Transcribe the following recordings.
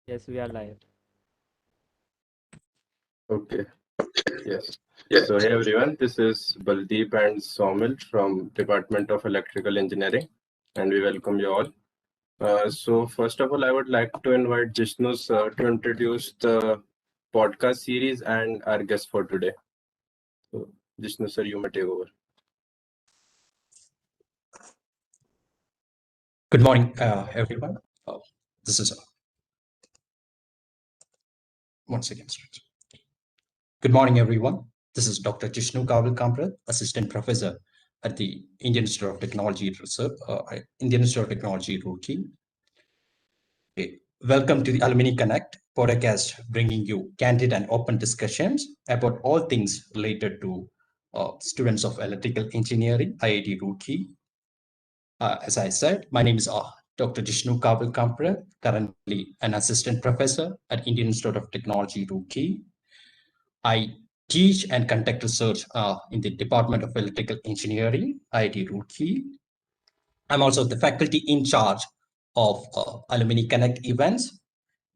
Yes, we are live. Okay, yes. So, hey everyone, this is Baldeep and Somil from Department of Electrical Engineering, and we welcome you all. So, first of all, I would like to invite Jishnu sir to introduce the podcast series and our guest for today. So, Jishnu sir, you may take over. Good morning, everyone. This is one second. Good morning, everyone. This is Dr. Jishnu Kamprat, Assistant Professor at the Indian Institute of Technology Research, Indian Institute of Technology Roorkee. Okay. Welcome to the Alumni Connect podcast, bringing you candid and open discussions about all things related to students of electrical engineering, IIT Roorkee. As I said, my name is Dr. Jishnu Kamprat, currently an assistant professor at Indian Institute of Technology, Roorkee. I teach and conduct research in the Department of Electrical Engineering, IIT Roorkee. I'm also the faculty in charge of Alumni Connect events.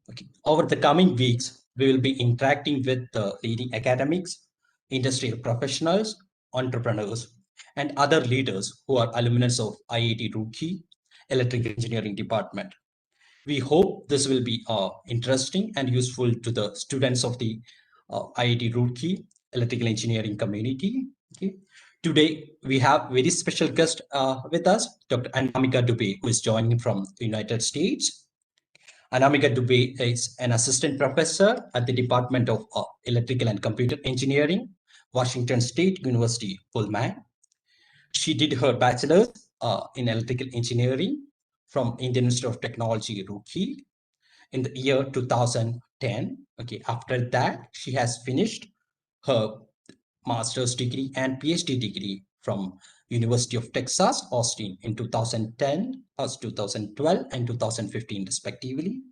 Okay. Over the coming weeks, we will be interacting with the leading academics, industrial professionals, entrepreneurs, and other leaders who are alumnus of IIT Roorkee Electrical Engineering Department. We hope this will be interesting and useful to the students of the IIT Roorkee Electrical Engineering community. Okay. Today, we have very special guest with us, Dr. Anamika Dubey, who is joining from the United States. Anamika Dubey is an assistant professor at the Department of Electrical and Computer Engineering, Washington State University, Pullman. She did her bachelor's in electrical engineering from Indian Institute of Technology, Roorkee, in the year 2010. Okay, after that, she has finished her master's degree and PhD degree from University of Texas, Austin in 2010, 2012, and 2015, respectively.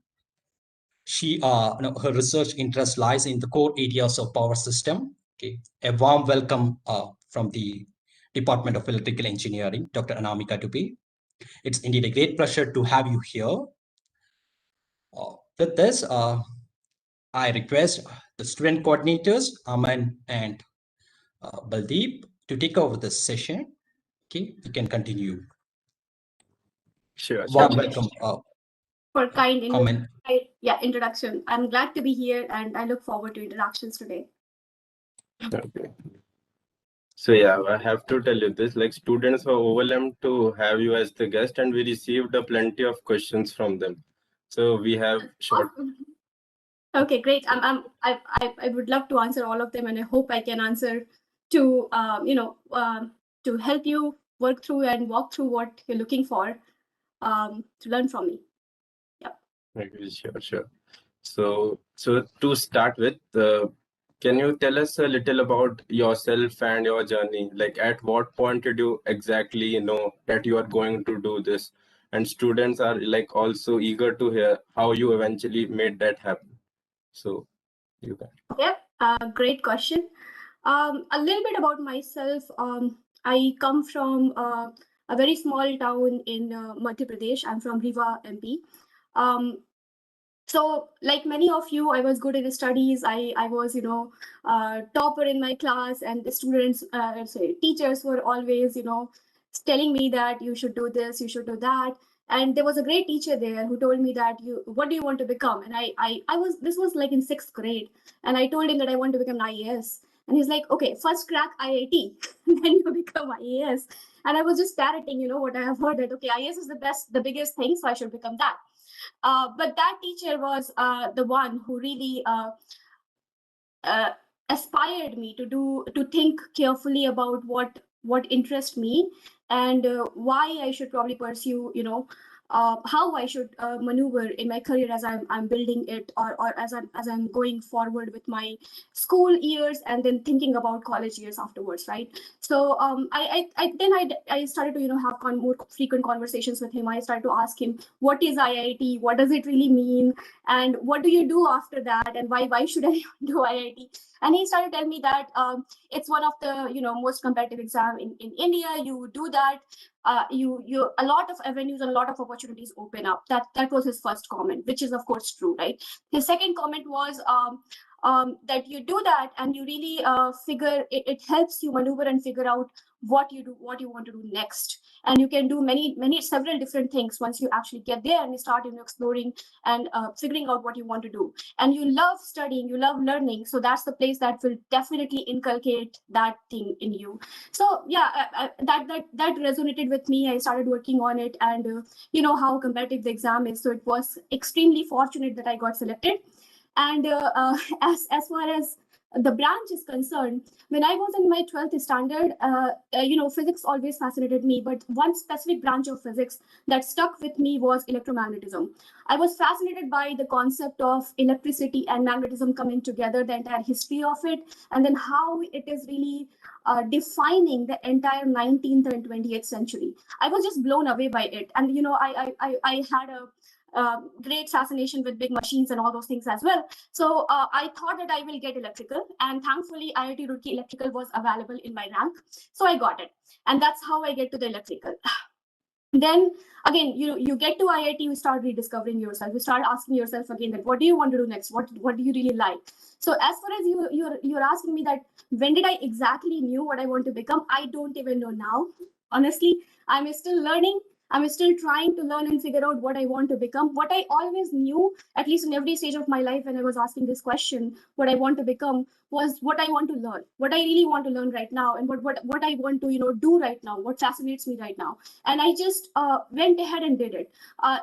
Her research interest lies in the core areas of power system. Okay, a warm welcome from the Department of Electrical Engineering, Dr. Anamika Dubey. It's indeed a great pleasure to have you here. With this, I request the student coordinators, Aman and Baldeep, to take over this session. Okay, you can continue. Sure. Warm welcome, for kind Aman. introduction. I'm glad to be here and I look forward to interactions today. Okay. So yeah, I have to tell you this, like students were overwhelmed to have you as the guest, and we received a plenty of questions from them. So we have short. Okay, great. I would love to answer all of them, and I hope I can answer to to help you work through and walk through what you're looking for to learn from me. Yeah. Okay, sure. So to start with, can you tell us a little about yourself and your journey? Like, at what point did you exactly know that you are going to do this? And students are like also eager to hear how you eventually made that happen. So you can. Okay, great question. A little bit about myself. I come from a very small town in Madhya Pradesh. I'm from Riva, MP. So like many of you, I was good in studies. I was topper in my class, and the students, teachers were always telling me that you should do this, you should do that. And there was a great teacher there who told me that what do you want to become? And I was, this was like in 6th grade, and I told him that I want to become an IAS. And he's like, okay, first crack IIT, then you become IAS. And I was just parroting, what I have heard, that okay, IAS is the biggest thing, so I should become that. But that teacher was the one who really aspired me to think carefully about what interests me, and why I should probably pursue, how I should maneuver in my career as I'm building it, or as I'm going forward with my school years, and then thinking about college years afterwards, right? So I started to have more frequent conversations with him. I started to ask him, what is IIT? What does it really mean? And what do you do after that? And why should I do IIT? And he started telling me that it's one of the most competitive exam in India. You do that, a lot of avenues, a lot of opportunities open up. That was his first comment, which is of course true, right? His second comment was that you do that and you really figure it helps you maneuver and figure out what you want to do next, and you can do several different things once you actually get there and you start exploring and figuring out what you want to do. And you love studying, you love learning, so that's the place that will definitely inculcate that thing in you. So yeah, that resonated with me. I started working on it, and you know how competitive the exam is, so it was extremely fortunate that I got selected. And as far as the branch is concerned, when I was in my 12th standard, physics always fascinated me, but one specific branch of physics that stuck with me was electromagnetism. I was fascinated by the concept of electricity and magnetism coming together, the entire history of it, and then how it is really defining the entire 19th and 20th century. I was just blown away by it. And, I had a great fascination with big machines and all those things as well. So I thought that I will get electrical, and thankfully IIT Roorkee electrical was available in my rank, so I got it, and that's how I get to the electrical. Then again, you get to IIT, you start rediscovering yourself, you start asking yourself again that what do you want to do next, what do you really like. So as far as you're asking me that when did I exactly knew what I want to become, I don't even know now, honestly. I'm still learning, I'm still trying to learn and figure out what I want to become. What I always knew, at least in every stage of my life when I was asking this question, what I want to become, was what I want to learn, what I really want to learn right now, and what I want to do right now, what fascinates me right now. And I just went ahead and did it.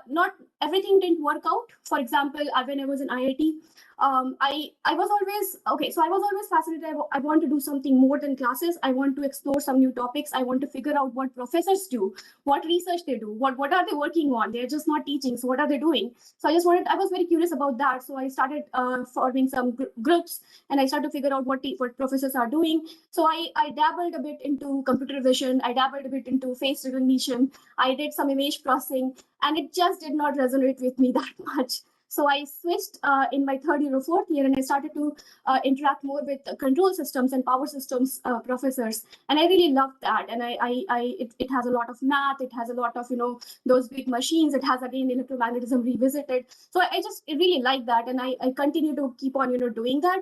Not everything didn't work out. For example, when I was in IIT, I was always okay. So I was always fascinated. I want to do something more than classes. I want to explore some new topics. I want to figure out what professors do, what research they do, what are they working on. They're just not teaching, so what are they doing? So I was very curious about that. So I started forming some groups, and I started to figure out what professors are doing. So I dabbled a bit into computer vision. I dabbled a bit into face recognition. I did some image processing, and it just did not resonate with me that much. So I switched in my third year or fourth year, and I started to interact more with control systems and power systems professors, and I really loved that. And it has a lot of math, it has a lot of those big machines, it has again electromagnetism revisited. So I just really like that, and I continue to keep on doing that.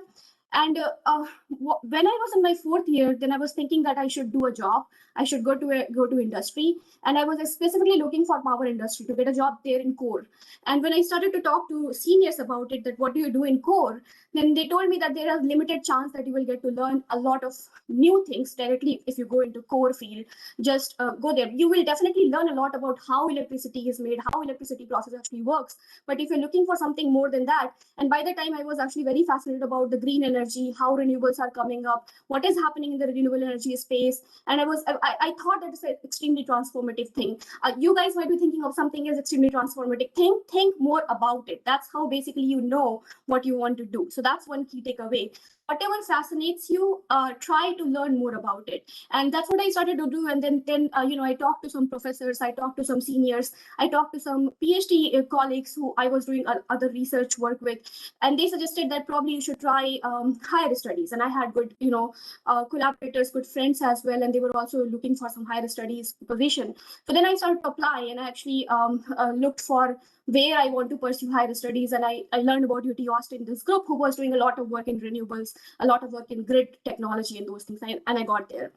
And when I was in my fourth year, then I was thinking that I should do a job. I should go to industry, and I was specifically looking for power industry to get a job there in core. And when I started to talk to seniors about it, that what do you do in core, then they told me that there is limited chance that you will get to learn a lot of new things directly if you go into core field. Just go there. You will definitely learn a lot about how electricity is made, how electricity process actually works. But if you're looking for something more than that, and by the time I was actually very fascinated about the green energy, how renewables are coming up, what is happening in the renewable energy space, and I thought that is an extremely transformative thing. You guys might be thinking of something as extremely transformative thing. Think more about it. That's how basically you know what you want to do. So that's one key takeaway. Whatever fascinates you, try to learn more about it. And that's what I started to do. And then I talked to some professors, I talked to some seniors, I talked to some PhD colleagues who I was doing other research work with, and they suggested that probably you should try higher studies. And I had good collaborators, good friends as well, and they were also looking for some higher studies position. So then I started to apply, and I actually looked for where I want to pursue higher studies. And I learned about UT Austin, this group who was doing a lot of work in renewables, a lot of work in grid technology and those things, and I got there.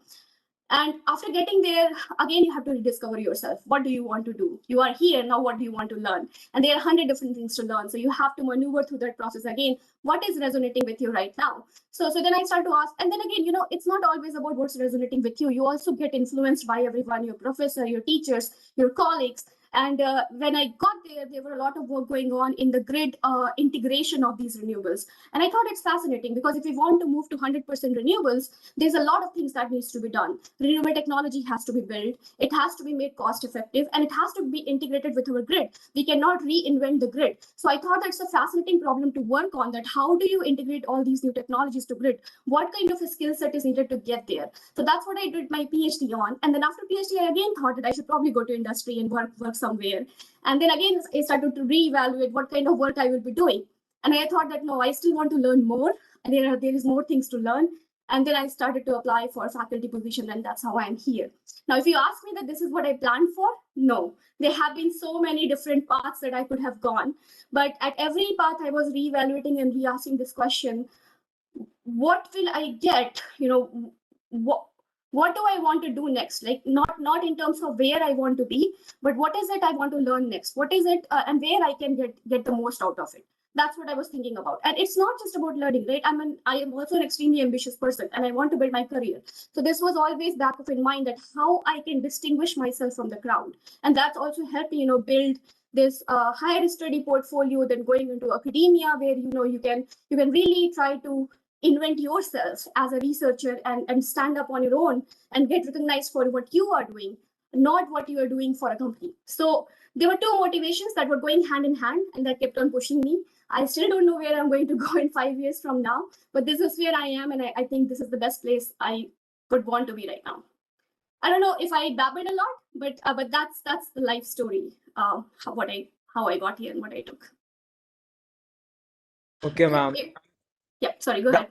And after getting there, again, you have to rediscover yourself. What do you want to do? You are here now. What do you want to learn? And there are 100 different things to learn. So you have to maneuver through that process again. What is resonating with you right now? So then I start to ask, and then again, it's not always about what's resonating with you. You also get influenced by everyone, your professor, your teachers, your colleagues. And when I got there were a lot of work going on in the grid integration of these renewables. And I thought it's fascinating, because if we want to move to 100% renewables, there's a lot of things that needs to be done. Renewable technology has to be built. It has to be made cost effective, and it has to be integrated with our grid. We cannot reinvent the grid. So I thought that's a fascinating problem to work on, that how do you integrate all these new technologies to grid? What kind of a skill set is needed to get there? So that's what I did my PhD on. And then after PhD, I again thought that I should probably go to industry and work somewhere. And then again, I started to reevaluate what kind of work I will be doing. And I thought that, no, I still want to learn more. And there is more things to learn. And then I started to apply for faculty position, and that's how I'm here. Now, if you ask me that this is what I planned for, no. There have been so many different paths that I could have gone. But at every path, I was reevaluating and re-asking this question, what will I get? What do I want to do next? Like not in terms of where I want to be, but what is it I want to learn next? What is it and where I can get the most out of it? That's what I was thinking about. And it's not just about learning, right? I am also an extremely ambitious person, and I want to build my career. So this was always back of in mind, that how I can distinguish myself from the crowd. And that's also helped me, build this higher study portfolio, then going into academia, where you can really try to invent yourself as a researcher and stand up on your own and get recognized for what you are doing, not what you are doing for a company. So there were two motivations that were going hand in hand, and that kept on pushing me. I still don't know where I'm going to go in 5 years from now, but this is where I am, and I think this is the best place I would want to be right now. I don't know if I babbled a lot, but that's the life story, how I got here and what I took. Okay, ma'am. Yeah, sorry, go ahead.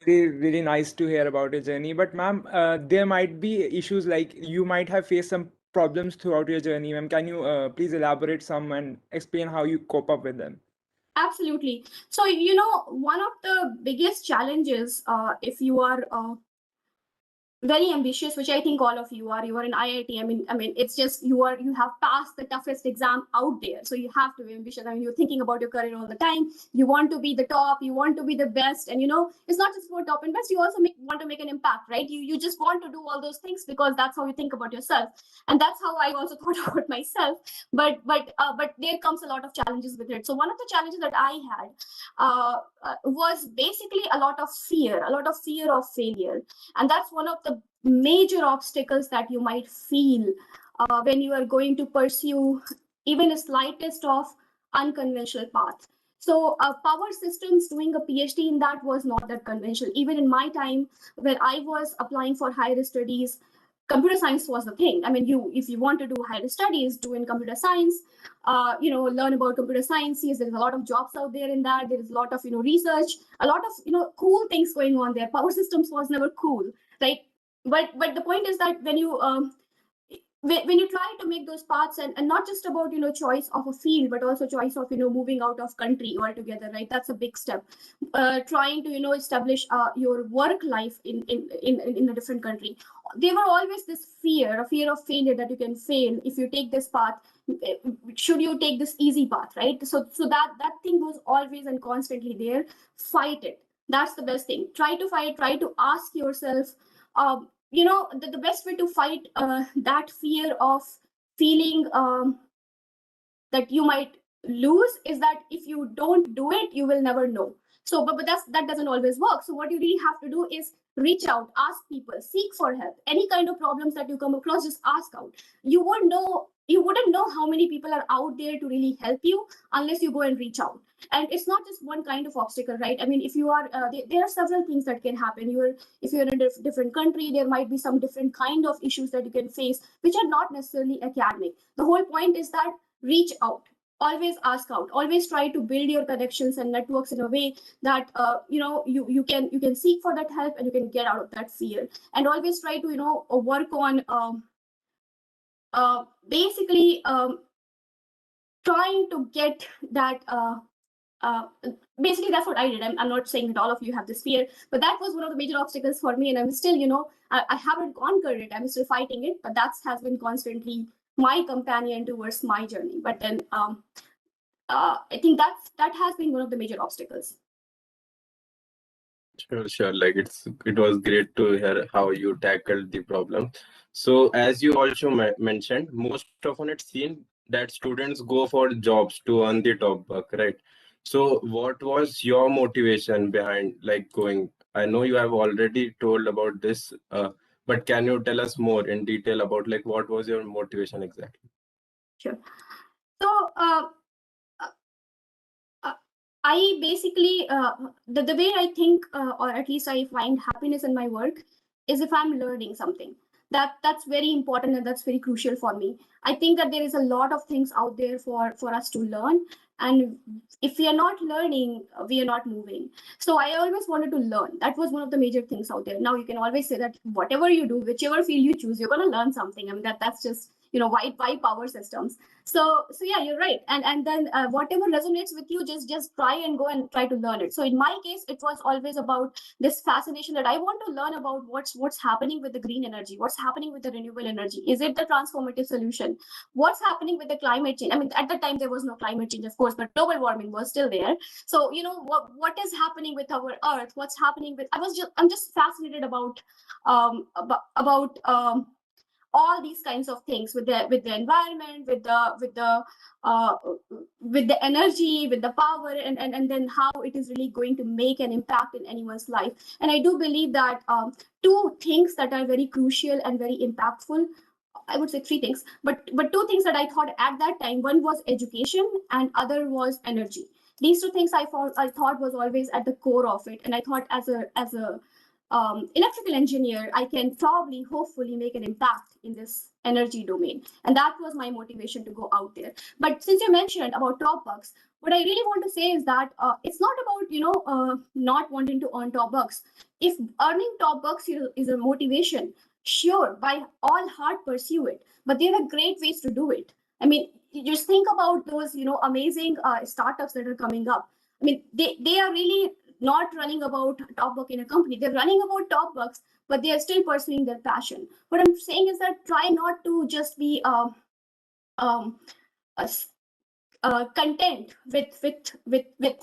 Really nice to hear about your journey. But ma'am, there might be issues, like you might have faced some problems throughout your journey. Ma'am, can you please elaborate some and explain how you cope up with them? Absolutely. So, one of the biggest challenges, if you are very ambitious, which I think all of you are in IIT. I mean, it's just you have passed the toughest exam out there. So you have to be ambitious. I mean, you're thinking about your career all the time. You want to be the top, you want to be the best. And it's not just about top and best, you also want to make an impact, right? You just want to do all those things because that's how you think about yourself. And that's how I also thought about myself. But there comes a lot of challenges with it. So one of the challenges that I had was basically a lot of fear of failure. And that's one of the major obstacles that you might feel when you are going to pursue even the slightest of unconventional path. So power systems, doing a PhD in that was not that conventional. Even in my time when I was applying for higher studies, computer science was the thing. I mean, if you want to do higher studies, do in computer science, learn about computer science. Yes, there's a lot of jobs out there in that. There is a lot of research, a lot of cool things going on there. Power systems was never cool, right? But the point is that when you try to make those paths, and not just about choice of a field, but also choice of moving out of country altogether, right? That's a big step. Trying to establish your work life in a different country. There were always this fear of failure, that you can fail if you take this path. Should you take this easy path, right? So that thing was always and constantly there. Fight it. That's the best thing. Try to fight. Try to ask yourself. The best way to fight that fear of feeling that you might lose is that if you don't do it, you will never know. So, but that doesn't always work. So what you really have to do is reach out, ask people, seek for help. Any kind of problems that you come across, just ask out. You wouldn't know how many people are out there to really help you unless you go and reach out. And it's not just one kind of obstacle, right? I mean, if you are, there are several things that can happen. If you're in a different country, there might be some different kind of issues that you can face, which are not necessarily academic. The whole point is that reach out. Always ask out. Always try to build your connections and networks in a way that you can seek for that help and you can get out of that fear. And always try to work on basically trying to get that. Basically, that's what I did. I'm not saying that all of you have this fear, but that was one of the major obstacles for me. And I'm still, I haven't conquered it. I'm still fighting it, but that has been constantly my companion towards my journey. But then I think that has been one of the major obstacles. Sure. Like it was great to hear how you tackled the problem. So as you also mentioned, most often it's seen that students go for jobs to earn the top buck, right? So what was your motivation behind like going? I know you have already told about this, but can you tell us more in detail about like what was your motivation exactly? Sure. So I basically, the way I think, or at least I find happiness in my work, is if I'm learning something. That's very important, and that's very crucial for me. I think that there is a lot of things out there for us to learn, and if we are not learning, we are not moving. So I always wanted to learn. That was one of the major things out there. Now you can always say that whatever you do, whichever field you choose, you're going to learn something. I mean, that's just, why power systems. So yeah, you're right. And then whatever resonates with you, just try and go and try to learn it. So in my case, it was always about this fascination that I want to learn about what's happening with the green energy, what's happening with the renewable energy. Is it the transformative solution? What's happening with the climate change? I mean, at the time there was no climate change, of course, but global warming was still there. So what is happening with our Earth? What's happening with? I'm just fascinated about all these kinds of things with the environment, with the energy, with the power, and then how it is really going to make an impact in anyone's life. And I do believe that two things that are very crucial and very impactful, I would say three things, but two things that I thought at that time, one was education and other was energy. These two things I thought was always at the core of it. And I thought as a electrical engineer, I can probably, hopefully make an impact in this energy domain. And that was my motivation to go out there. But since you mentioned about top bucks, what I really want to say is that it's not about, not wanting to earn top bucks. If earning top bucks is a motivation, sure, by all heart pursue it. But there are great ways to do it. I mean, you just think about those, amazing startups that are coming up. I mean, they are really not running about top buck in a company. They're running about top bucks, but they are still pursuing their passion. What I'm saying is that try not to just be content with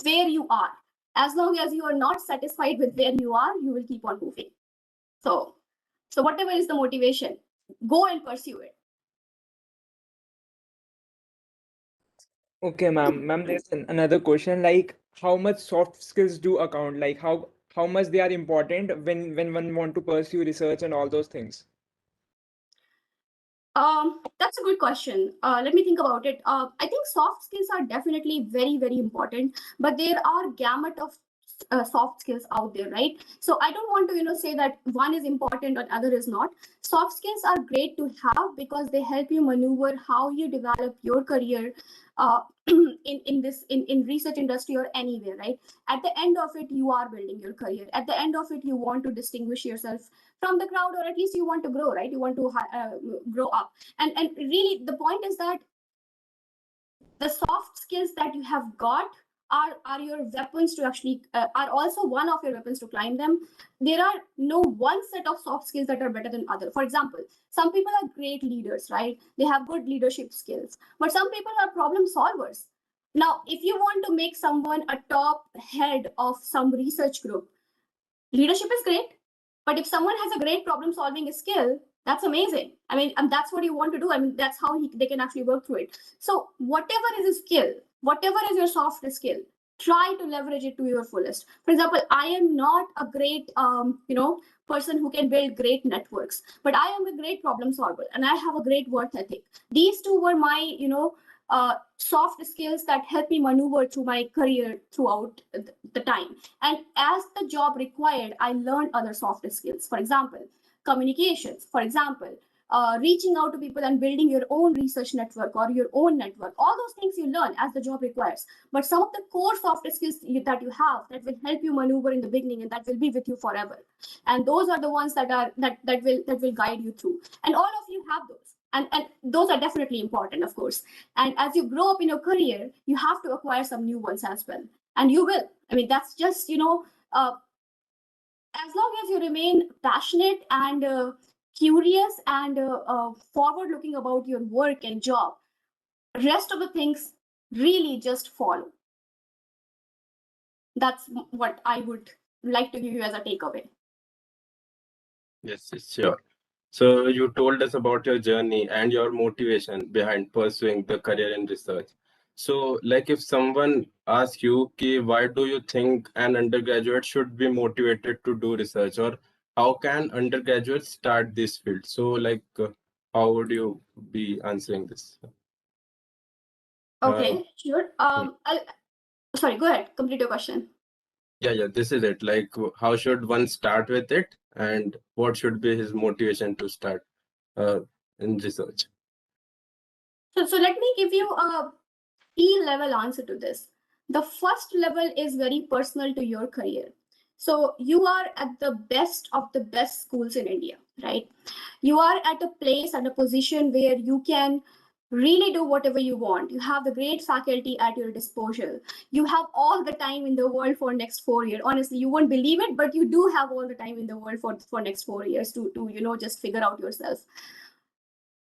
where you are. As long as you are not satisfied with where you are, you will keep on moving. So whatever is the motivation, go and pursue it. Okay, ma'am, there's another question, like how much soft skills do account, like how much they are important when one want to pursue research and all those things? That's a good question. Let me think about it. I think soft skills are definitely very, very important, but there are gamut of soft skills out there, right? So I don't want to, say that one is important and other is not. Soft skills are great to have because they help you maneuver how you develop your career in research industry or anywhere, right? At the end of it, you are building your career. At the end of it, you want to distinguish yourself from the crowd, or at least you want to grow, right? You want to grow up. And really, the point is that the soft skills that you have got are your weapons to actually are also one of your weapons to climb them. There are no one set of soft skills that are better than other. For example, some people are great leaders, right? They have good leadership skills, but some people are problem solvers. Now, if you want to make someone a top head of some research group, leadership is great, but if someone has a great problem solving skill, that's amazing. I mean, and that's what you want to do. I mean, that's how they can actually work through it. So whatever is a skill, whatever is your soft skill, try to leverage it to your fullest. For example, I am not a great, person who can build great networks, but I am a great problem solver and I have a great work ethic. These two were my, soft skills that help me maneuver through my career throughout the time. And as the job required, I learned other soft skills. For example, communications, for example, reaching out to people and building your own research network or your own network. All those things you learn as the job requires. But some of the core soft skills that you have that will help you maneuver in the beginning and that will be with you forever. And those are the ones that will guide you through. And all of you have those. And those are definitely important, of course. And as you grow up in your career, you have to acquire some new ones as well. And you will. I mean, that's just, as long as you remain passionate and curious and forward looking about your work and job, rest of the things really just follow. That's what I would like to give you as a takeaway. Yes, sure. So you told us about your journey and your motivation behind pursuing the career in research. So like if someone asks you, why do you think an undergraduate should be motivated to do research, or how can undergraduates start this field? So like, how would you be answering this? Okay, sure. Sorry, go ahead. Complete your question. Yeah, this is it. Like, how should one start with it, and what should be his motivation to start in research? So let me give you a T-level answer to this. The first level is very personal to your career. So you are at the best of the best schools in India, right? You are at a place and a position where you can really do whatever you want. You have the great faculty at your disposal. You have all the time in the world for next 4 years. Honestly, you won't believe it, but you do have all the time in the world for next 4 years to just figure out yourself.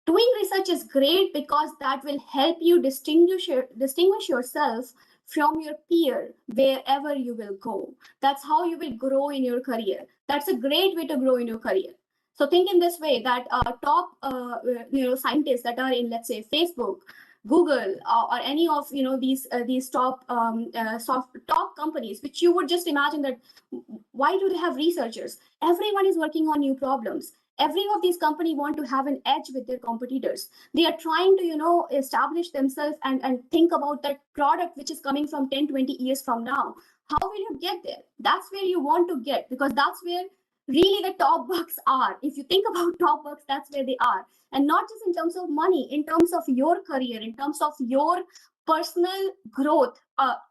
Doing research is great because that will help you distinguish yourself from your peer wherever you will go. That's how you will grow in your career. That's a great way to grow in your career. So think in this way that top scientists that are in, let's say, Facebook, Google, or any of these top top companies, which you would just imagine that why do they have researchers? Everyone is working on new problems. Every of these companies want to have an edge with their competitors. They are trying to establish themselves and think about that product which is coming from 10, 20 years from now. How will you get there? That's where you want to get, because that's where really the top bucks are. If you think about top bucks, that's where they are. And not just in terms of money, in terms of your career, in terms of your personal growth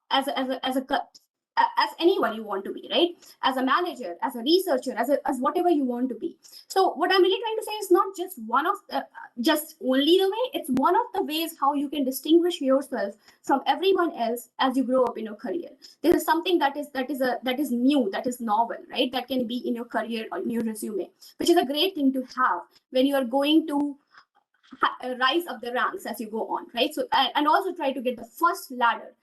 as anyone you want to be, right? As a manager, as a researcher, as whatever you want to be. So what I'm really trying to say is not just just only the way, it's one of the ways how you can distinguish yourself from everyone else as you grow up in your career. This is something that is new, that is novel, right? That can be in your career or in your resume, which is a great thing to have when you are going to rise up the ranks as you go on, right? So and also try to get the first ladder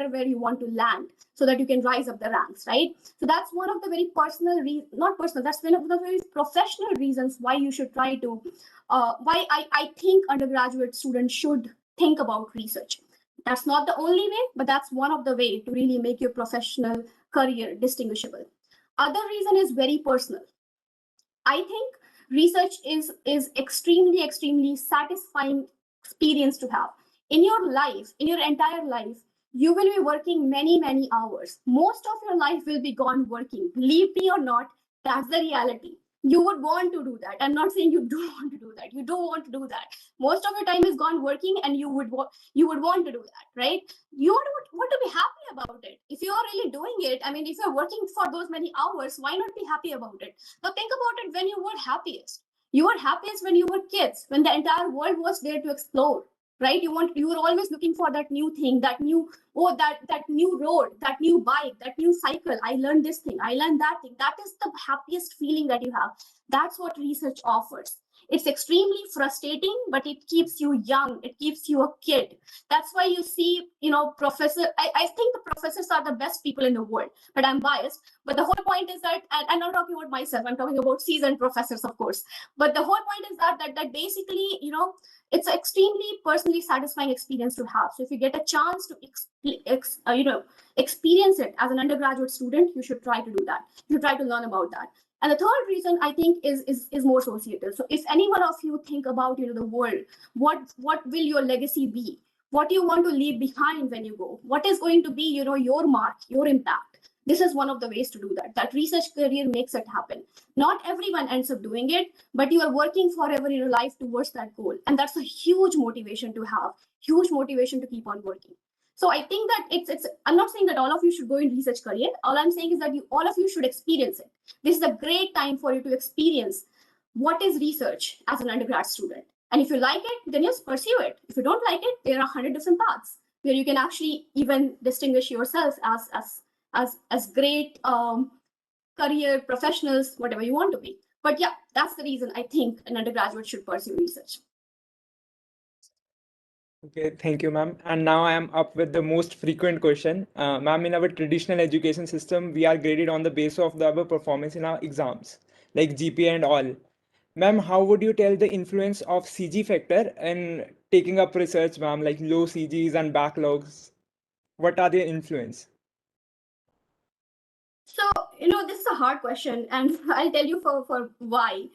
where you want to land, so that you can rise up the ranks, right? So that's one of the very that's one of the very professional reasons why you should try to why I think undergraduate students should think about research. That's not the only way, but that's one of the way to really make your professional career distinguishable. Other reason is very personal. I think research is extremely satisfying experience to have in your life. In your entire life, you will be working many hours. Most of your life will be gone working. Believe me or not, that's the reality. You would want to do that. I'm not saying you don't want to do that. You don't want to do that. Most of your time is gone working, and you would want to do that, right? You want to be happy about it. If you are really doing it, I mean, if you're working for those many hours, why not be happy about it? Now think about it when you were happiest. You were happiest when you were kids, when the entire world was there to explore, right? You were always looking for that new thing, that new road, that new bike, that new cycle. I learned this thing, I learned that thing. That is the happiest feeling that you have. That's what research offers. It's extremely frustrating, but it keeps you young. It keeps you a kid. That's why you see, professor. I think the professors are the best people in the world, but I'm biased. But the whole point is that, and I'm not talking about myself, I'm talking about seasoned professors, of course. But the whole point is that basically, it's an extremely personally satisfying experience to have. So if you get a chance to experience it as an undergraduate student, you should try to do that. You should try to learn about that. And the third reason I think is more societal. So if any one of you think about the world, what will your legacy be? What do you want to leave behind when you go? What is going to be your mark, your impact? This is one of the ways to do that. That research career makes it happen. Not everyone ends up doing it, but you are working forever in your life towards that goal. And that's a huge motivation to have, huge motivation to keep on working. So I think that I'm not saying that all of you should go in research career. All I'm saying is that all of you should experience it. This is a great time for you to experience what is research as an undergrad student. And if you like it, then just pursue it. If you don't like it, there are 100 different paths where you can actually even distinguish yourself as great career professionals, whatever you want to be. But yeah, that's the reason I think an undergraduate should pursue research. Okay, thank you, ma'am. And now I am up with the most frequent question. Ma'am, in our traditional education system, we are graded on the basis of our performance in our exams, like GPA and all. Ma'am, how would you tell the influence of CG factor in taking up research, ma'am, like low CGs and backlogs? What are their influence? So, this is a hard question, and I'll tell you for why.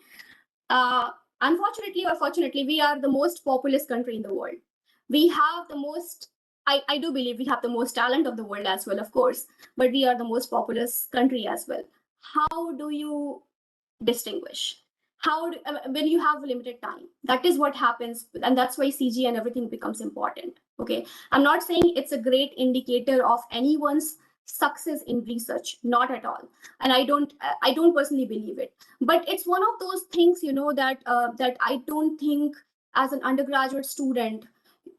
Unfortunately or fortunately, we are the most populous country in the world. We have the most, I do believe we have the most talent of the world as well, of course, but we are the most populous country as well. How do you distinguish? when you have limited time, that is what happens, and that's why CG and everything becomes important. Okay, I'm not saying it's a great indicator of anyone's success in research, not at all, and I don't personally believe it, but it's one of those things, that I don't think as an undergraduate student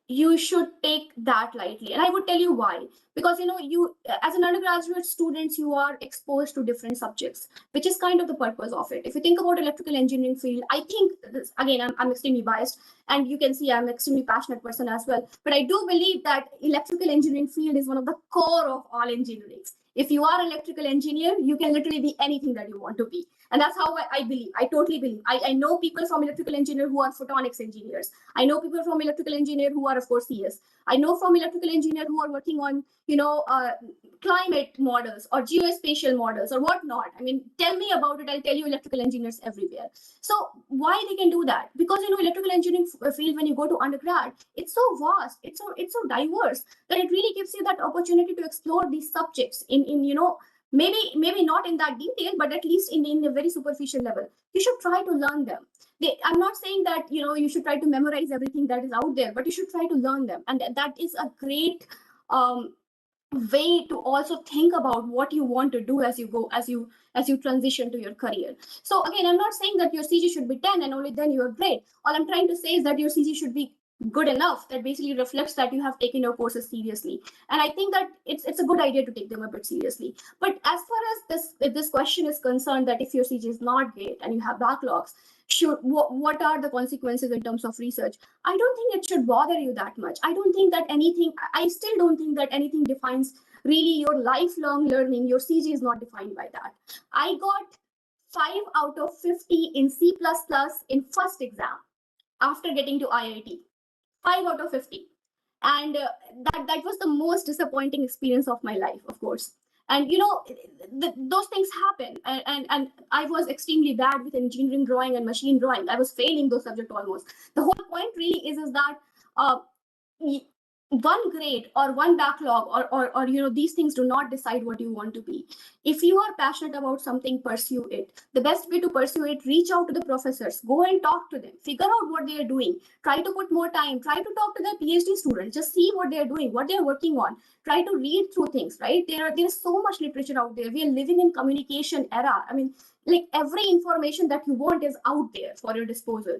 you should take that lightly. And I would tell you why. Because you as an undergraduate students, you are exposed to different subjects, which is kind of the purpose of it. If you think about electrical engineering field, I think this, again, I'm extremely biased, and you can see I'm an extremely passionate person as well, but I do believe that electrical engineering field is one of the core of all engineering. If you are an electrical engineer, you can literally be anything that you want to be. And that's how I believe. I totally believe. I know people from electrical engineer who are photonics engineers. I know people from electrical engineer who are, of course, CS. I know from electrical engineer who are working on, climate models or geospatial models or whatnot. I mean, tell me about it. I'll tell you electrical engineers everywhere. So why they can do that? Because, electrical engineering field, when you go to undergrad, it's so vast, it's so diverse that it really gives you that opportunity to explore these subjects in maybe not in that detail, but at least in a very superficial level. You should try to learn them. I'm not saying that you should try to memorize everything that is out there, but you should try to learn them, and that is a great way to also think about what you want to do as you transition to your career. So again, I'm not saying that your CG should be 10 and only then you are great. All I'm trying to say is that your CG should be good enough that basically reflects that you have taken your courses seriously. And I think that it's a good idea to take them a bit seriously. But as far as this question is concerned, that if your CG is not great and you have backlogs, what are the consequences in terms of research? I don't think it should bother you that much. I still don't think that anything defines really your lifelong learning. Your CG is not defined by that. I got 5 out of 50 in C++ in first exam after getting to IIT. 5 out of 50. And that was the most disappointing experience of my life, of course. And those things happen, and I was extremely bad with engineering drawing and machine drawing. I was failing those subjects almost. The whole point really is that one grade or one backlog or these things do not decide what you want to be. If you are passionate about something, pursue it. The best way to pursue it, reach out to the professors, go and talk to them, figure out what they are doing, try to put more time, try to talk to their PhD students, just see what they are doing, what they are working on, try to read through things, right? There's so much literature out there. We are living in communication era. I mean, like every information that you want is out there for your disposal.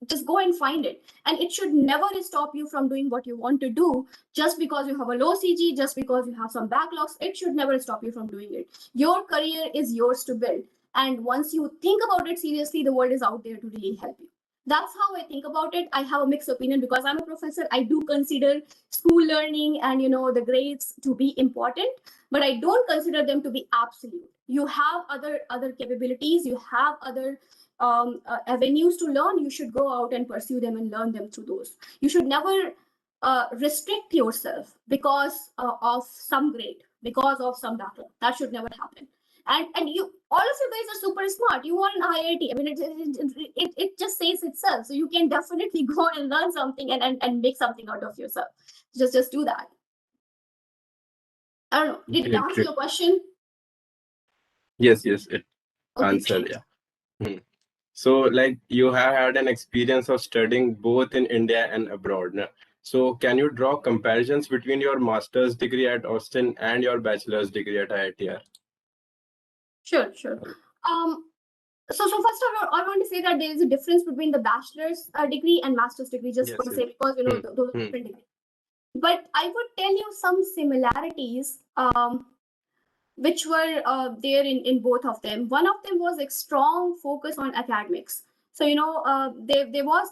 Just go and find it. And it should never stop you from doing what you want to do just because you have a low CG, just because you have some backlogs. It should never stop you from doing it. Your career is yours to build. And once you think about it seriously, the world is out there to really help you. That's how I think about it. I have a mixed opinion because I'm a professor. I do consider school learning and the grades to be important, but I don't consider them to be absolute. You have other capabilities, you have other avenues to learn. You should go out and pursue them and learn them through those. You should never restrict yourself because of some grade, because of some backlog. That should never happen. And you, all of you guys are super smart. You are in IIT. I mean, it just says itself. So you can definitely go and learn something and make something out of yourself. Just do that. I don't know. Did it answer your question? Yes, it answered. Yeah. So, like, you have had an experience of studying both in India and abroad. So, can you draw comparisons between your master's degree at Austin and your bachelor's degree at IITR? Sure. So first of all, I want to say that there is a difference between the bachelor's degree and master's degree, just for say, because those are different degrees. But I would tell you some similarities which were there in both of them. One of them was a strong focus on academics. So there was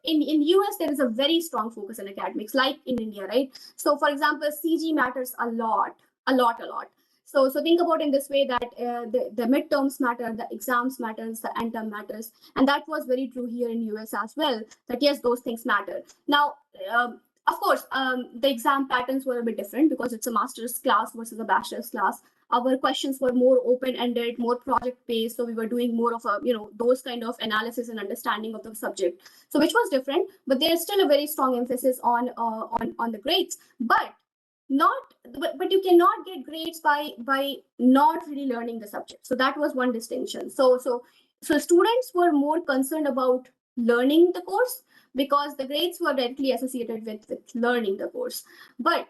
in US there is a very strong focus on academics, like in India, right? So for example, CG matters a lot. So think about it in this way, that the midterms matter, the exams matters, the end term matters, and that was very true here in US as well. That yes, those things matter. Now, of course, the exam patterns were a bit different because it's a master's class versus a bachelor's class. Our questions were more open-ended, more project-based. So we were doing more of a, those kind of analysis and understanding of the subject. So which was different, but there's still a very strong emphasis on the grades. But you cannot get grades by not really learning the subject. So that was one distinction. So So students were more concerned about learning the course because the grades were directly associated with learning the course. But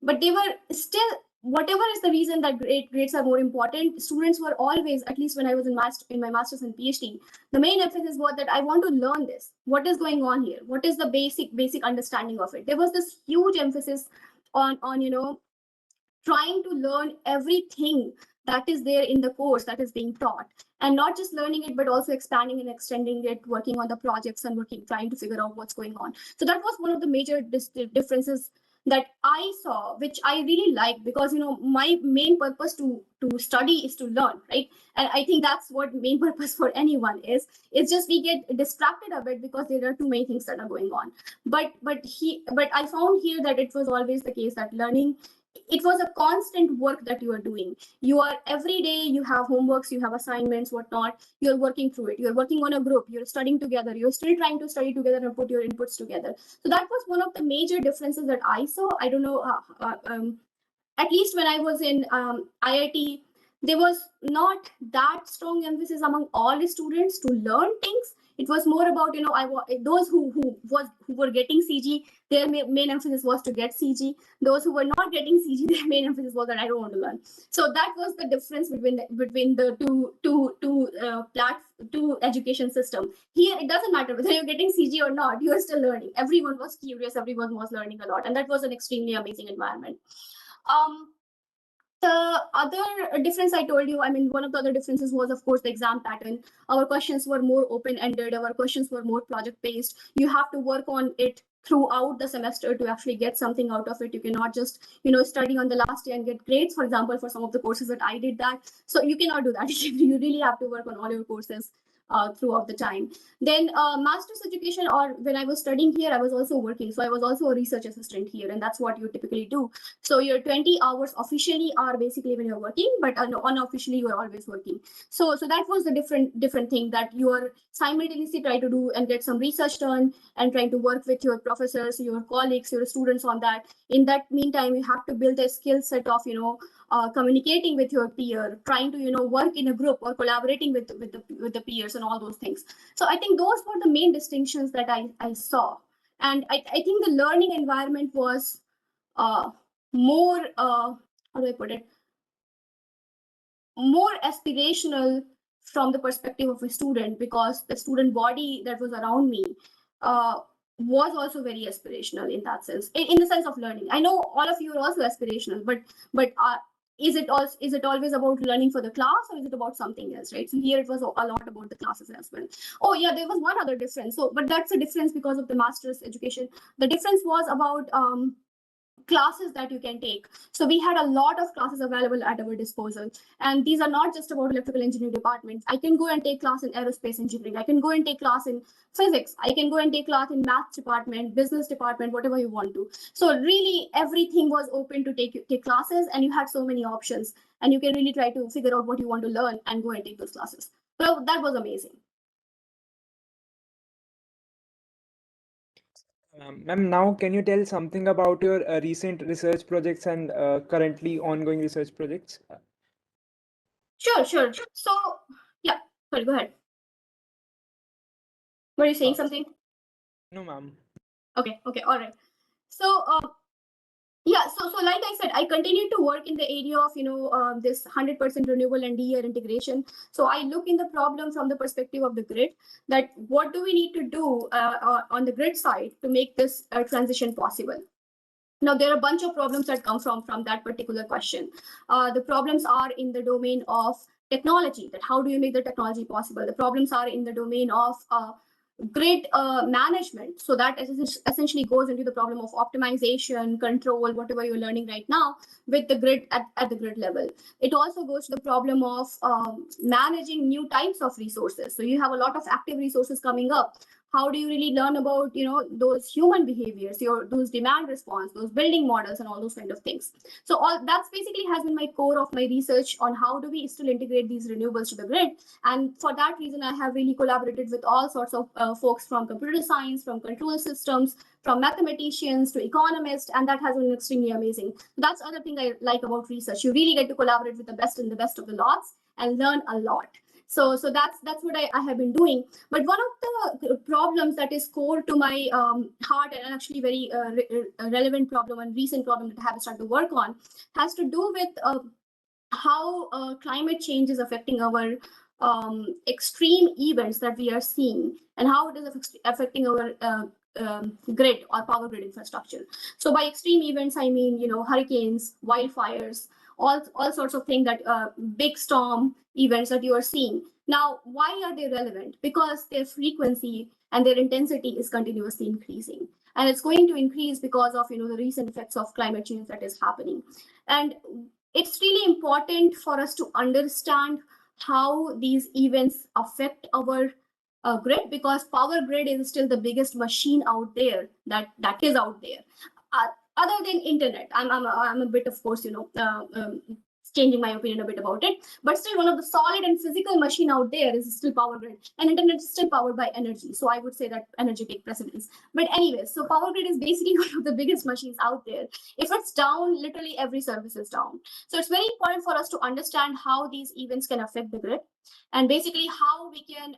they were still, whatever is the reason that grades are more important, students were always, at least when I was in my master's and PhD, the main emphasis was that I want to learn this. What is going on here? What is the basic understanding of it? There was this huge emphasis on trying to learn everything that is there in the course that is being taught, and not just learning it, but also expanding and extending it, working on the projects and trying to figure out what's going on. So that was one of the major differences that I saw, which I really like, because my main purpose to study is to learn, right? And I think that's what main purpose for anyone is. It's just we get distracted a bit because there are too many things that are going on. But I found here that it was always the case that learning, it was a constant work that you are doing. You are every day, you have homeworks, you have assignments, whatnot. You're working through it. You're working on a group. You're studying together. You're still trying to study together and put your inputs together. So that was one of the major differences that I saw. I don't know, at least when I was in IIT, there was not that strong emphasis among all the students to learn things. It was more about, those who were getting CG, their main emphasis was to get CG. Those who were not getting CG, their main emphasis was that I don't want to learn. So that was the difference between the two education system. Here, it doesn't matter whether you're getting CG or not, you are still learning. Everyone was curious, everyone was learning a lot, and that was an extremely amazing environment. The other difference I told you, one of the other differences was, of course, the exam pattern. Our questions were more open-ended. Our questions were more project-based. You have to work on it throughout the semester to actually get something out of it. You cannot just, study on the last day and get grades, for example, for some of the courses that I did that. So you cannot do that. You really have to work on all your courses throughout the time. Then master's education, or when I was studying here, I was also working. So I was also a research assistant here, and that's what you typically do. So your 20 hours officially are basically when you're working, but unofficially you are always working. So that was the different thing, that you are simultaneously trying to do and get some research done and trying to work with your professors, your colleagues, your students on that. In that meantime, you have to build a skill set of communicating with your peer, trying to work in a group or collaborating with the peers and all those things. So I think those were the main distinctions that I saw. And I think the learning environment was more how do I put it, more aspirational from the perspective of a student, because the student body that was around me was also very aspirational in that sense, in the sense of learning. I know all of you are also aspirational, but is it always about learning for the class, or is it about something else, right? So here it was a lot about the classes as well. Oh yeah, there was one other difference. So, but that's a difference because of the master's education. The difference was about classes that you can take. So we had a lot of classes available at our disposal, and these are not just about electrical engineering departments. I can go and take class in aerospace engineering. I can go and take class in physics. I can go and take class in math department, business department, whatever you want to. So really everything was open to take classes, and you had so many options, and you can really try to figure out what you want to learn and go and take those classes. So that was amazing. Ma'am, now can you tell something about your recent research projects and currently ongoing research projects? Sure. So yeah, sorry, go ahead. Were you saying something? No, ma'am. Okay, all right. So yeah, so like I said, I continue to work in the area of this 100% renewable and DER integration. So I look in the problem from the perspective of the grid, that what do we need to do on the grid side to make this transition possible. Now, there are a bunch of problems that come from that particular question. The problems are in the domain of technology, that how do you make the technology possible? The problems are in the domain of grid management. So that essentially goes into the problem of optimization, control, whatever you're learning right now with the grid at the grid level. It also goes to the problem of managing new types of resources. So you have a lot of active resources coming up. How do you really learn about those human behaviors, those demand response, those building models, and all those kind of things? So all that's basically has been my core of my research on how do we still integrate these renewables to the grid. And for that reason, I have really collaborated with all sorts of folks from computer science, from control systems, from mathematicians to economists, and that has been extremely amazing. That's the other thing I like about research. You really get to collaborate with the best and the best of the lots and learn a lot. So that's what I have been doing. But one of the problems that is core to my heart, and actually very relevant problem and recent problem that I have started to work on, has to do with how climate change is affecting our extreme events that we are seeing, and how it is affecting our grid or power grid infrastructure. So by extreme events, I mean, hurricanes, wildfires, all sorts of things, that big storm events that you are seeing. Now, why are they relevant? Because their frequency and their intensity is continuously increasing, and it's going to increase because of the recent effects of climate change that is happening. And it's really important for us to understand how these events affect our grid, because power grid is still the biggest machine out there that is out there. Other than internet, I'm a bit, of course, changing my opinion a bit about it, but still one of the solid and physical machine out there is still power grid, and internet is still powered by energy. So I would say that energy takes precedence. But anyway, so power grid is basically one of the biggest machines out there. If it's down, literally every service is down. So it's very important for us to understand how these events can affect the grid, and basically how we can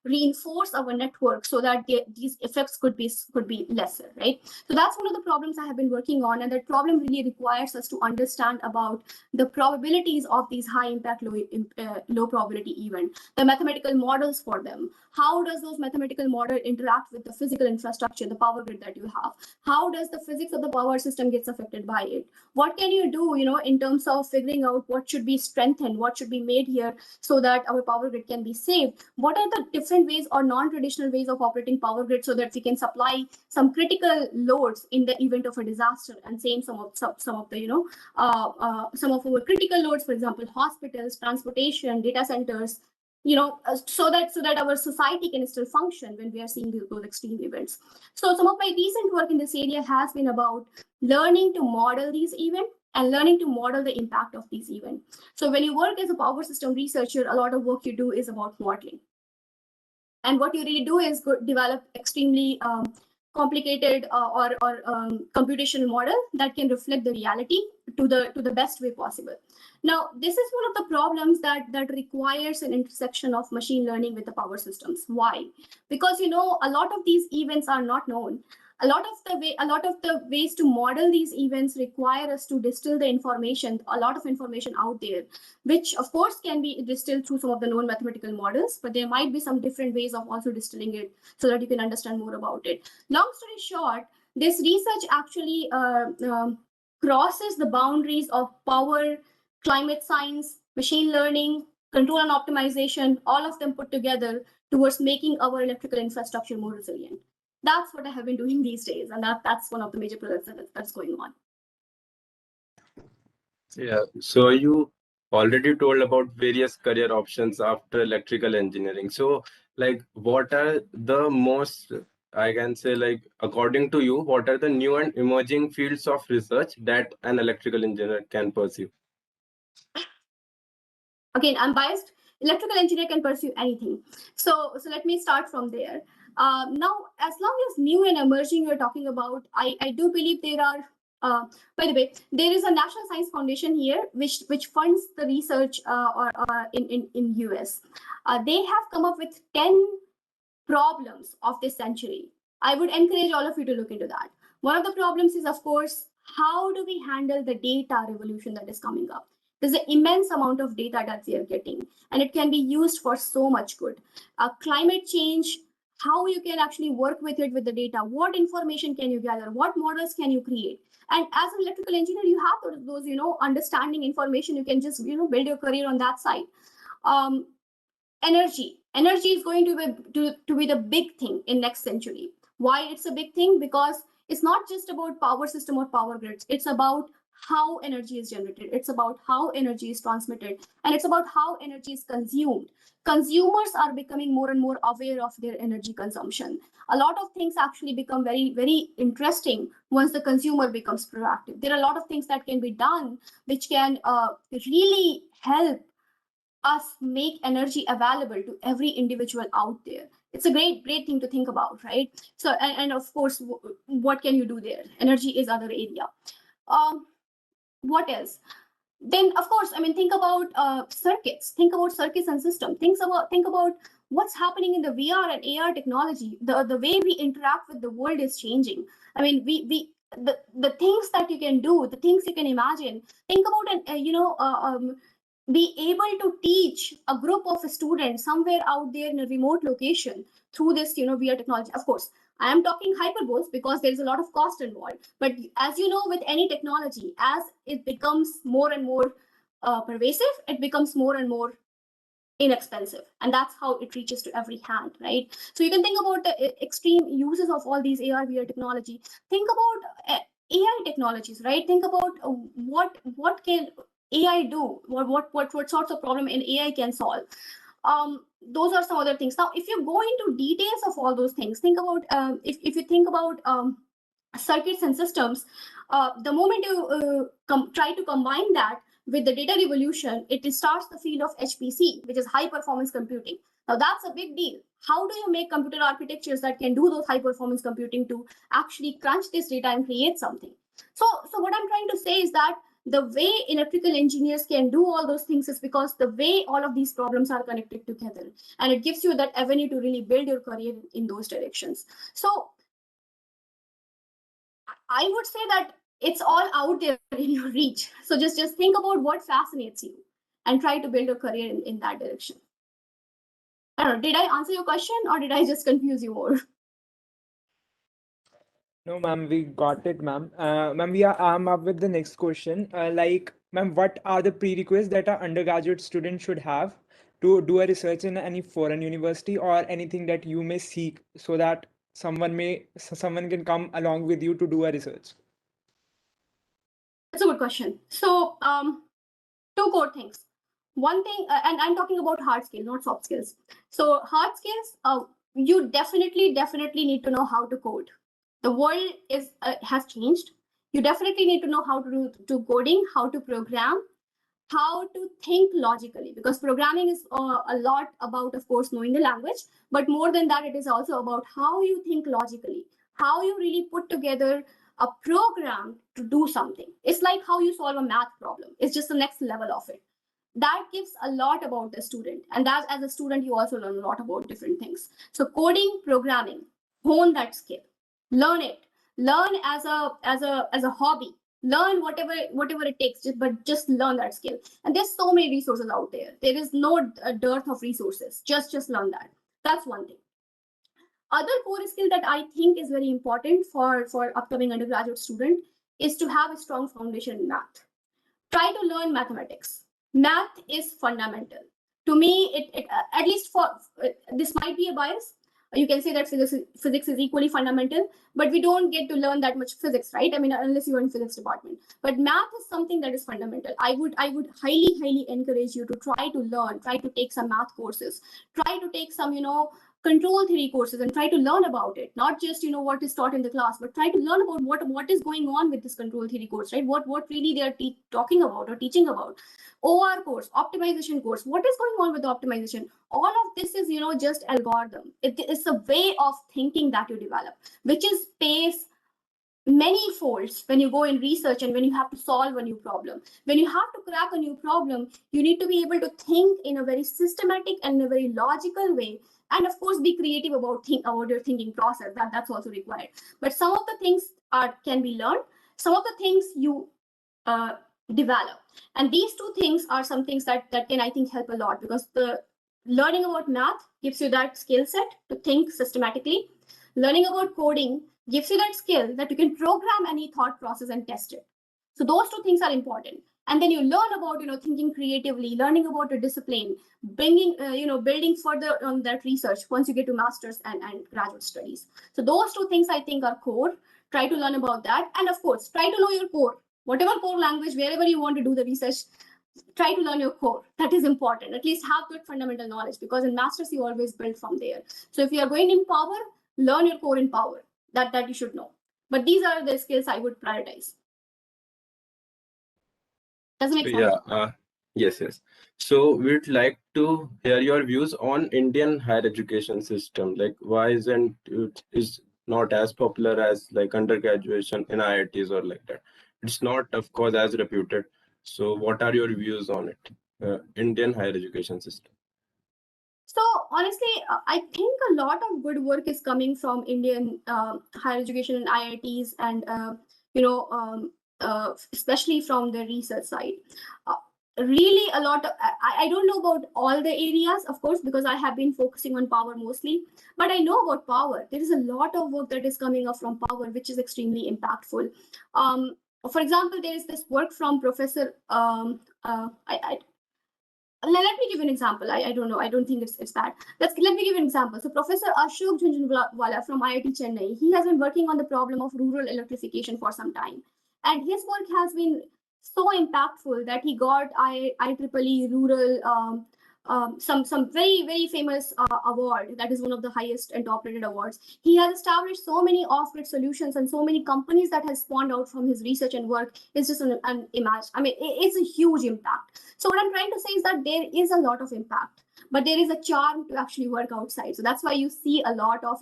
reinforce our network so that these effects could be lesser, right? So that's one of the problems I have been working on, and that problem really requires us to understand about the probabilities of these high impact, low probability event, the mathematical models for them. How does those mathematical model interact with the physical infrastructure, the power grid that you have? How does the physics of the power system gets affected by it? What can you do, in terms of figuring out what should be strengthened, what should be made here so that our power grid can be saved? What are the different ways or non-traditional ways of operating power grid so that we can supply some critical loads in the event of a disaster, and same some of the some of our critical loads, for example, hospitals, transportation, data centers, so that our society can still function when we are seeing those extreme events. So some of my recent work in this area has been about learning to model these events and learning to model the impact of these events. So when you work as a power system researcher, a lot of work you do is about modeling. And what you really do is develop extremely complicated or computational model that can reflect the reality to the best way possible. Now, this is one of the problems that requires an intersection of machine learning with the power systems. Why? Because a lot of these events are not known. A lot of the ways to model these events require us to distill the information, a lot of information out there, which of course can be distilled through some of the known mathematical models, but there might be some different ways of also distilling it so that you can understand more about it. Long story short, this research actually crosses the boundaries of power, climate science, machine learning, control and optimization, all of them put together towards making our electrical infrastructure more resilient. That's what I have been doing these days, and that's one of the major projects that's going on. Yeah, so you already told about various career options after electrical engineering. So, what are the most, I can say, according to you, what are the new and emerging fields of research that an electrical engineer can pursue? Again, I'm biased. Electrical engineer can pursue anything. So let me start from there. Now, as long as new and emerging you're talking about, I do believe there are, by the way, there is a National Science Foundation here, which funds the research in US. They have come up with 10 problems of this century. I would encourage all of you to look into that. One of the problems is, of course, how do we handle the data revolution that is coming up? There's an immense amount of data that we are getting, and it can be used for so much good. Climate change, how you can actually work with it with the data, what information can you gather, what models can you create? And as an electrical engineer, you have those understanding information. You can just build your career on that side. Energy is going to be the big thing in next century. Why it's a big thing? Because it's not just about power system or power grids. It's about how energy is generated. It's about how energy is transmitted, and it's about how energy is consumed. Consumers are becoming more and more aware of their energy consumption. A lot of things actually become very, very interesting once the consumer becomes proactive. There are a lot of things that can be done which can really help us make energy available to every individual out there. It's a great thing to think about, right? So, and of course, what can you do there? Energy is other area. What else? Then of course, I mean, think about circuits and system. Think about what's happening in the VR and AR technology. The way we interact with the world is changing. I mean, the things that you can do, the things you can imagine. Think about be able to teach a group of students somewhere out there in a remote location through this VR technology. Of course, I am talking hyperboles because there is a lot of cost involved. But as you know, with any technology, as it becomes more and more pervasive, it becomes more and more inexpensive, and that's how it reaches to every hand, right? So you can think about the extreme uses of all these AR VR technology. Think about AI technologies, right? Think about what can AI do? What sorts of problem in AI can solve? Those are some other things. Now, if you go into details of all those things, think about if you think about circuits and systems, the moment you try to combine that with the data revolution, it starts the field of HPC, which is high performance computing. Now that's a big deal. How do you make computer architectures that can do those high performance computing to actually crunch this data and create something? So what I'm trying to say is that the way electrical engineers can do all those things is because the way all of these problems are connected together, and it gives you that avenue to really build your career in those directions. So I would say that it's all out there in your reach. So just think about what fascinates you and try to build a career in that direction. I don't know, did I answer your question or did I just confuse you more? No, ma'am, we got it, ma'am. Ma'am, I'm up with the next question. Ma'am, what are the prerequisites that an undergraduate student should have to do a research in any foreign university, or anything that you may seek so that someone can come along with you to do a research? That's a good question. So two core things. One thing, and I'm talking about hard skills, not soft skills. So hard skills, you definitely need to know how to code. The world has changed. You definitely need to know how to do coding, how to program, how to think logically, because programming is a lot about, of course, knowing the language, but more than that, it is also about how you think logically, how you really put together a program to do something. It's like how you solve a math problem. It's just the next level of it. That gives a lot about the student, and that as a student you also learn a lot about different things. So coding, programming, hone that skill, learn it, learn as a hobby, learn whatever it takes, but just learn that skill. And there's so many resources out there. There is no dearth of resources. Just learn that. That's one thing. Other core skill that I think is very important for upcoming undergraduate student is to have a strong foundation in math. Try to learn mathematics. Math is fundamental. To me, it at least for this might be a bias. You can say that physics is equally fundamental, but we don't get to learn that much physics, right? I mean, unless you're in physics department. But math is something that is fundamental. I would highly encourage you to try to learn, try to take some math courses, try to take some, control theory courses and try to learn about it. Not just, what is taught in the class, but try to learn about what is going on with this control theory course, right? What really they are talking about or teaching about. OR course, optimization course, what is going on with optimization? All of this is, just algorithm. It is a way of thinking that you develop, which is pays many folds when you go in research and when you have to solve a new problem. When you have to crack a new problem, you need to be able to think in a very systematic and a very logical way, and of course be creative about your thinking process. That's also required. But some of the things can be learned, some of the things you develop, and these two things are some things that can, I think, help a lot, because the learning about math gives you that skill set to think systematically. Learning about coding gives you that skill that you can program any thought process and test it. So those two things are important. And then you learn about, thinking creatively, learning about a discipline, building further on that research once you get to master's and graduate studies. So those two things I think are core. Try to learn about that. And of course, try to know your core. Whatever core language, wherever you want to do the research, try to learn your core. That is important. At least have good fundamental knowledge, because in masters you always build from there. So if you are going in power, learn your core in power. That you should know. But these are the skills I would prioritize. Does it make sense? Yeah. Yes. So we'd like to hear your views on Indian higher education system. Like, why isn't it is not as popular as like undergraduation in IITs or like that? It's not, of course, as reputed. So what are your views on it? Indian higher education system. So honestly, I think a lot of good work is coming from Indian higher education and IITs, and especially from the research side. Really, a lot of I don't know about all the areas, of course, because I have been focusing on power mostly. But I know about power. There is a lot of work that is coming up from power, which is extremely impactful. For example, there is this work from Professor. Let me give you an example. I don't know. I don't think it's bad. Let me give you an example. So Professor Ashok Jhunjhunwala from IIT Chennai, he has been working on the problem of rural electrification for some time. And his work has been so impactful that he got IEEE Rural some very, very famous award. That is one of the highest and top-rated awards. He has established so many off-grid solutions and so many companies that has spawned out from his research and work. It's just an image. I mean, it's a huge impact. So what I'm trying to say is that there is a lot of impact, but there is a charm to actually work outside. So that's why you see a lot of,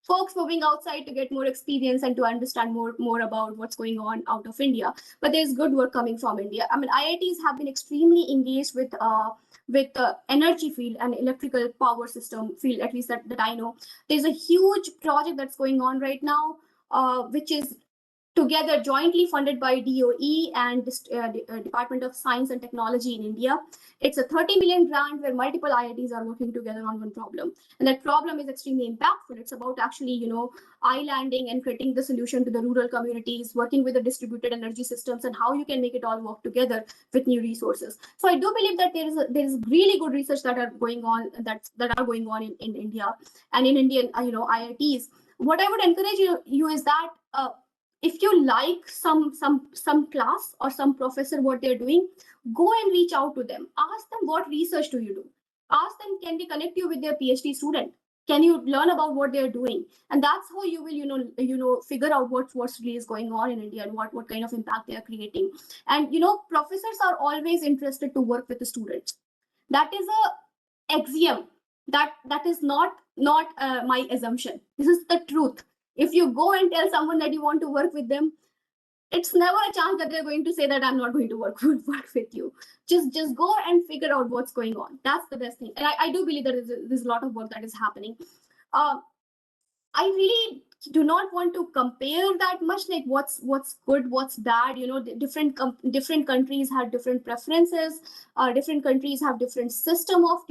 folks moving outside to get more experience and to understand more about what's going on out of India. But there's good work coming from India. I mean, IITs have been extremely engaged with the energy field and electrical power system field, at least that I know. There's a huge project that's going on right now, which is together jointly funded by DOE and Department of Science and Technology in India. It's a 30 million grant where multiple IITs are working together on one problem. And that problem is extremely impactful. It's about actually, islanding and creating the solution to the rural communities, working with the distributed energy systems and how you can make it all work together with new resources. So I do believe that there is really good research that are going on in India and in Indian, IITs. What I would encourage you is that if you like some class or some professor what they're doing, go and reach out to them. Ask them, what research do you do? Ask them, can they connect you with their PhD student? Can you learn about what they're doing? And that's how you will figure out what really is going on in India and what kind of impact they are creating. And professors are always interested to work with the students. That is a axiom. That is not my assumption. This is the truth. If you go and tell someone that you want to work with them, it's never a chance that they're going to say that I'm not going to work with you. Just go and figure out what's going on. That's the best thing. And I do believe that there's a lot of work that is happening. I really do not want to compare that much, like what's good, what's bad. Different countries have different preferences. Different countries have different system of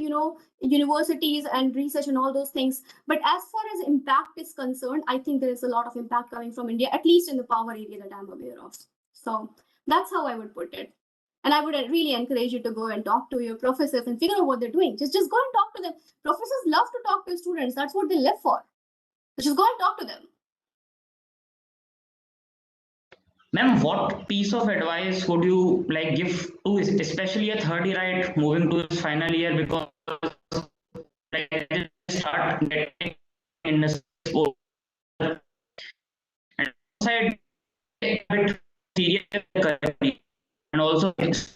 universities and research and all those things. But as far as impact is concerned, I think there is a lot of impact coming from India, at least in the power area that I'm aware of. So that's how I would put it. And I would really encourage you to go and talk to your professors and figure out what they're doing. Just go and talk to them. Professors love to talk to students. That's what they live for. Just go and talk to them. Ma'am, what piece of advice would you give to especially a third year moving to his final year, because start getting in the sport and and also and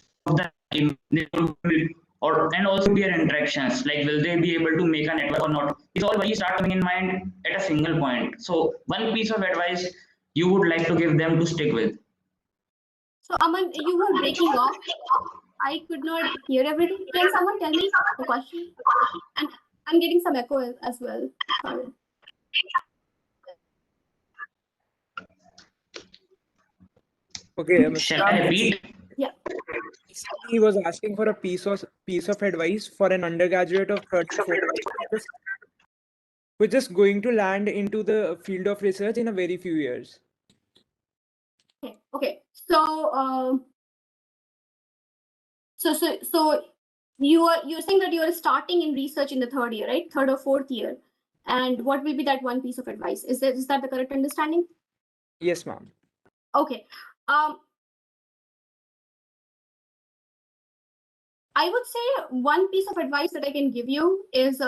also their interactions, will they be able to make a network or not? It's all really start coming in mind at a single point. So one piece of advice you would like to give them to stick with. So Aman, you were breaking off. I could not hear everything. Can someone tell me the question? And I'm getting some echo as well. Sorry. Okay. Shall I repeat? Yeah. He was asking for a piece of advice for an undergraduate of third year who's just going to land into the field of research in a very few years. Okay. So you're saying that you are starting in research in the third year, right? Third or fourth year. And what will be that one piece of advice? Is that the correct understanding? Yes, ma'am. Okay. I would say one piece of advice that I can give you is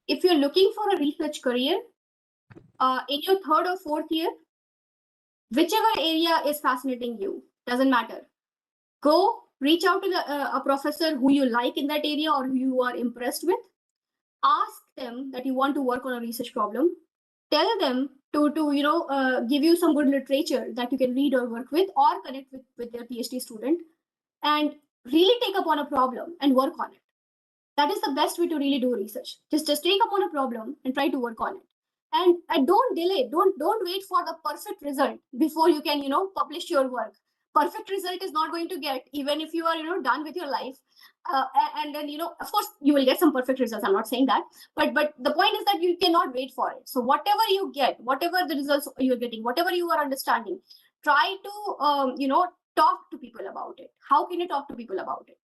if you're looking for a research career in your third or fourth year, whichever area is fascinating you, doesn't matter. Go reach out to a professor who you like in that area or who you are impressed with. Ask them that you want to work on a research problem. Tell them give you some good literature that you can read or work with, or connect with their PhD student, and really take upon a problem and work on it. That is the best way to really do research. Just take upon a problem and try to work on it. And don't delay. Don't wait for the perfect result before you can publish your work. Perfect result is not going to get, even if you are done with your life. And then of course you will get some perfect results. I'm not saying that, but the point is that you cannot wait for it. So whatever you get, whatever the results you're getting, whatever you are understanding, try to talk to people about it. How can you talk to people about it?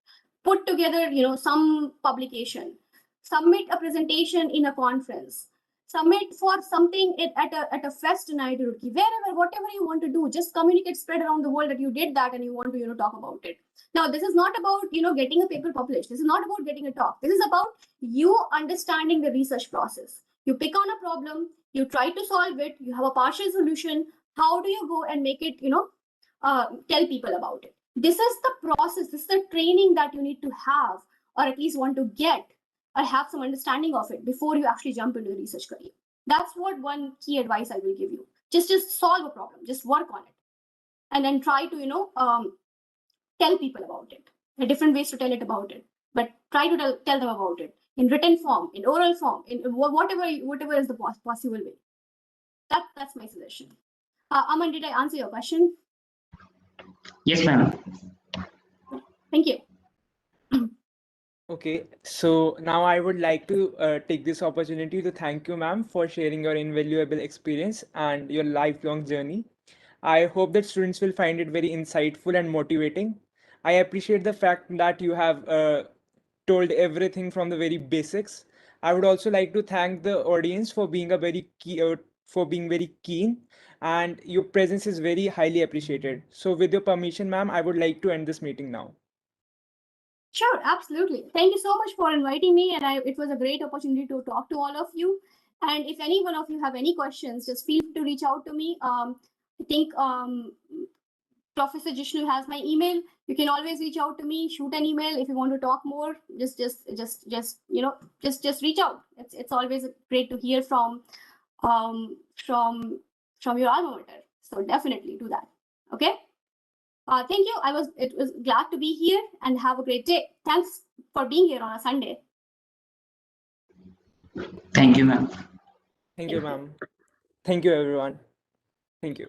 Put together some publication, submit a presentation in a conference, submit for something at a fest in IIT Roorkee, wherever, whatever you want to do. Just communicate, spread around the world that you did that and you want to talk about it. Now, this is not about getting a paper published. This is not about getting a talk. This is about you understanding the research process. You pick on a problem, you try to solve it, you have a partial solution. How do you go and make it tell people about it? This is the process. This is the training that you need to have, or at least want to get, or have some understanding of it before you actually jump into the research career. That's what one key advice I will give you. Just solve a problem, just work on it, and then try to tell people about it. There are different ways to tell it about it, but try to tell them about it in written form, in oral form, in whatever is the possible way. That's my suggestion. Aman, did I answer your question? Yes, ma'am. Thank you. Okay, so now I would like to take this opportunity to thank you, ma'am, for sharing your invaluable experience and your lifelong journey. I hope that students will find it very insightful and motivating. I appreciate the fact that you have told everything from the very basics. I would also like to thank the audience for being very keen, and your presence is very highly appreciated. So with your permission, ma'am, I would like to end this meeting now. Sure, absolutely. Thank you so much for inviting me, and it was a great opportunity to talk to all of you. And if any one of you have any questions, just feel free to reach out to me. I think Professor Jishnu has my email. You can always reach out to me. Shoot an email if you want to talk more. Just reach out. It's always great to hear from your alma mater. So definitely do that. Okay. Thank you. It was glad to be here, and have a great day. Thanks for being here on a Sunday. Thank you, ma'am. Thank you, ma'am. Thank you, everyone. Thank you.